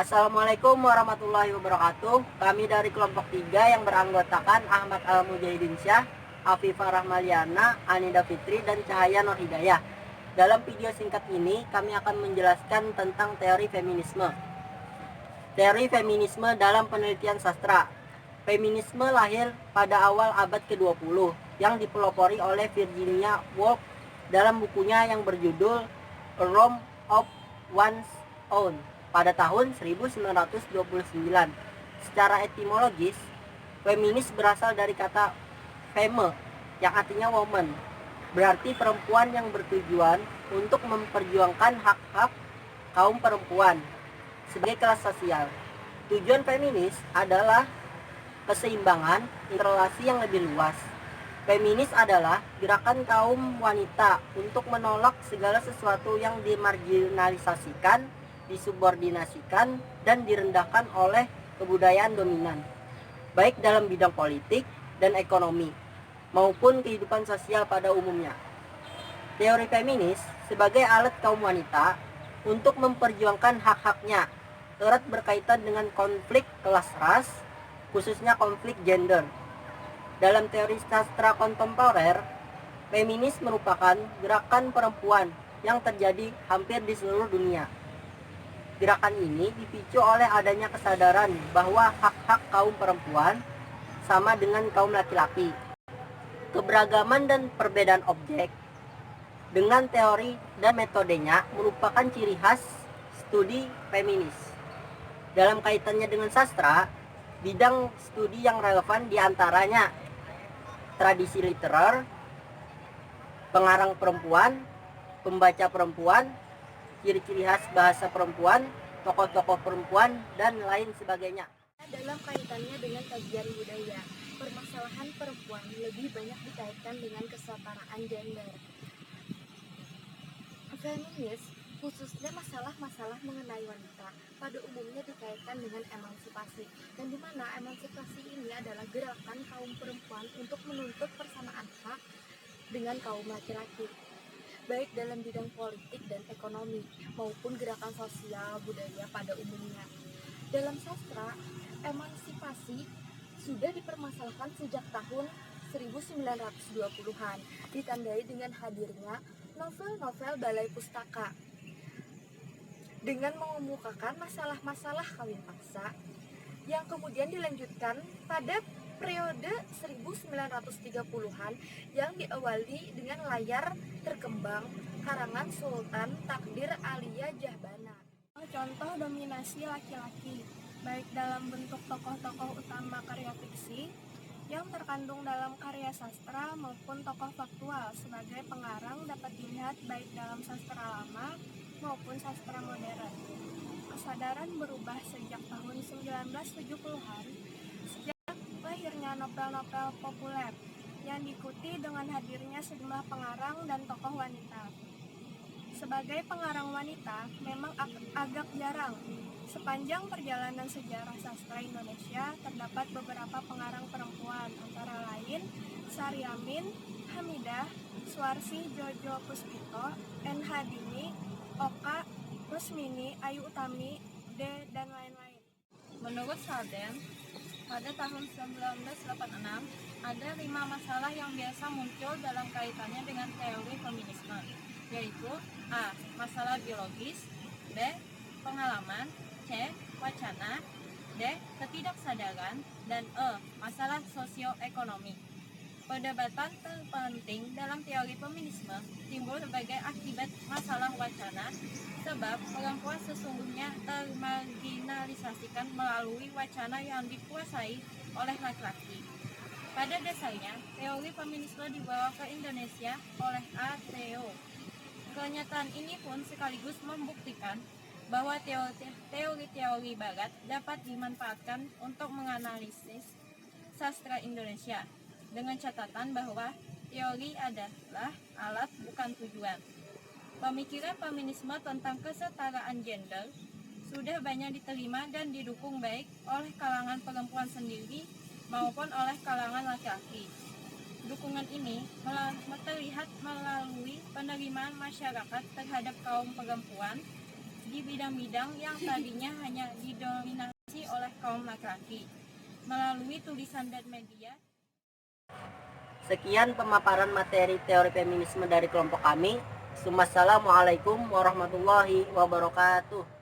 Assalamualaikum warahmatullahi wabarakatuh. Kami dari kelompok 3 yang beranggotakan Ahmad Al-Mujahidinsyah, Afifah Rahmaliana, Anida Fitri, dan Cahaya Nur Hidayah. Dalam video singkat ini, kami akan menjelaskan tentang teori feminisme. Teori feminisme dalam penelitian sastra. Feminisme lahir pada awal abad ke-20 yang dipelopori oleh Virginia Woolf dalam bukunya yang berjudul A Rome of One's Own pada tahun 1929. Secara etimologis, feminis berasal dari kata femme yang artinya woman, berarti perempuan yang bertujuan untuk memperjuangkan hak-hak kaum perempuan sebagai kelas sosial. Tujuan feminis adalah keseimbangan interrelasi yang lebih luas. Feminis adalah gerakan kaum wanita untuk menolak segala sesuatu yang dimarginalisasikan, disubordinasikan, dan direndahkan oleh kebudayaan dominan, baik dalam bidang politik dan ekonomi, maupun kehidupan sosial pada umumnya. Teori feminis sebagai alat kaum wanita untuk memperjuangkan hak-haknya erat berkaitan dengan konflik kelas ras, khususnya konflik gender. Dalam teori sastra kontemporer, feminis merupakan gerakan perempuan yang terjadi hampir di seluruh dunia. Gerakan ini dipicu oleh adanya kesadaran bahwa hak-hak kaum perempuan sama dengan kaum laki-laki. Keberagaman dan perbedaan objek dengan teori dan metodenya merupakan ciri khas studi feminis. Dalam kaitannya dengan sastra, bidang studi yang relevan diantaranya tradisi literer, pengarang perempuan, pembaca perempuan, ciri-ciri khas bahasa perempuan, tokoh-tokoh perempuan, dan lain sebagainya. Dalam kaitannya dengan kajian budaya, permasalahan perempuan lebih banyak dikaitkan dengan kesetaraan gender. Feminis khususnya masalah-masalah mengenai wanita pada umumnya dikaitkan dengan emansipasi, dan di mana emansipasi ini adalah gerakan kaum perempuan untuk menuntut persamaan hak dengan kaum laki-laki, baik dalam bidang politik dan ekonomi maupun gerakan sosial budaya pada umumnya. Dalam sastra, emansipasi sudah dipermasalahkan sejak tahun 1920-an, ditandai dengan hadirnya novel-novel balai pustaka dengan mengemukakan masalah-masalah kawin paksa yang kemudian dilanjutkan pada periode 1930-an yang diawali dengan layar terkembang karangan Sultan Takdir Alia Jahbana. Contoh dominasi laki-laki, baik dalam bentuk tokoh-tokoh utama karya fiksi yang terkandung dalam karya sastra maupun tokoh faktual sebagai pengarang dapat dilihat baik dalam sastra lama maupun sastra modern. Kesadaran berubah sejak tahun 1970-an sejak lahirnya novel-novel populer yang diikuti dengan hadirnya sejumlah pengarang dan tokoh wanita. Sebagai pengarang wanita memang agak jarang. Sepanjang perjalanan sejarah sastra Indonesia terdapat beberapa pengarang perempuan, antara lain Saryamin, Hamidah, Suarsi Jojo Puspito, N. Hadini, Oka, Rusmini, Ayu Utami, D, dan lain-lain. Menurut Sarden, pada tahun 1986 ada 5 masalah yang biasa muncul dalam kaitannya dengan teori feminisme, yaitu A. Masalah biologis, B. Pengalaman, C. Wacana, D. Ketidaksadaran, dan E. Masalah sosioekonomi. Perdebatan terpenting dalam teori feminisme timbul sebagai akibat masalah wacana, sebab perempuan sesungguhnya termarginalisasikan melalui wacana yang dikuasai oleh laki-laki. Pada dasarnya, teori feminisme dibawa ke Indonesia oleh A. Theo. Kenyataan ini pun sekaligus membuktikan bahwa teori-teori barat dapat dimanfaatkan untuk menganalisis sastra Indonesia, dengan catatan bahwa teori adalah alat bukan tujuan. Pemikiran feminisme tentang kesetaraan gender sudah banyak diterima dan didukung baik oleh kalangan perempuan sendiri maupun oleh kalangan laki-laki. Dukungan ini terlihat melalui penerimaan masyarakat terhadap kaum perempuan di bidang-bidang yang tadinya hanya didominasi oleh kaum laki-laki. Melalui tulisan dan media. Sekian pemaparan materi teori feminisme dari kelompok kami. Wassalamualaikum warahmatullahi wabarakatuh.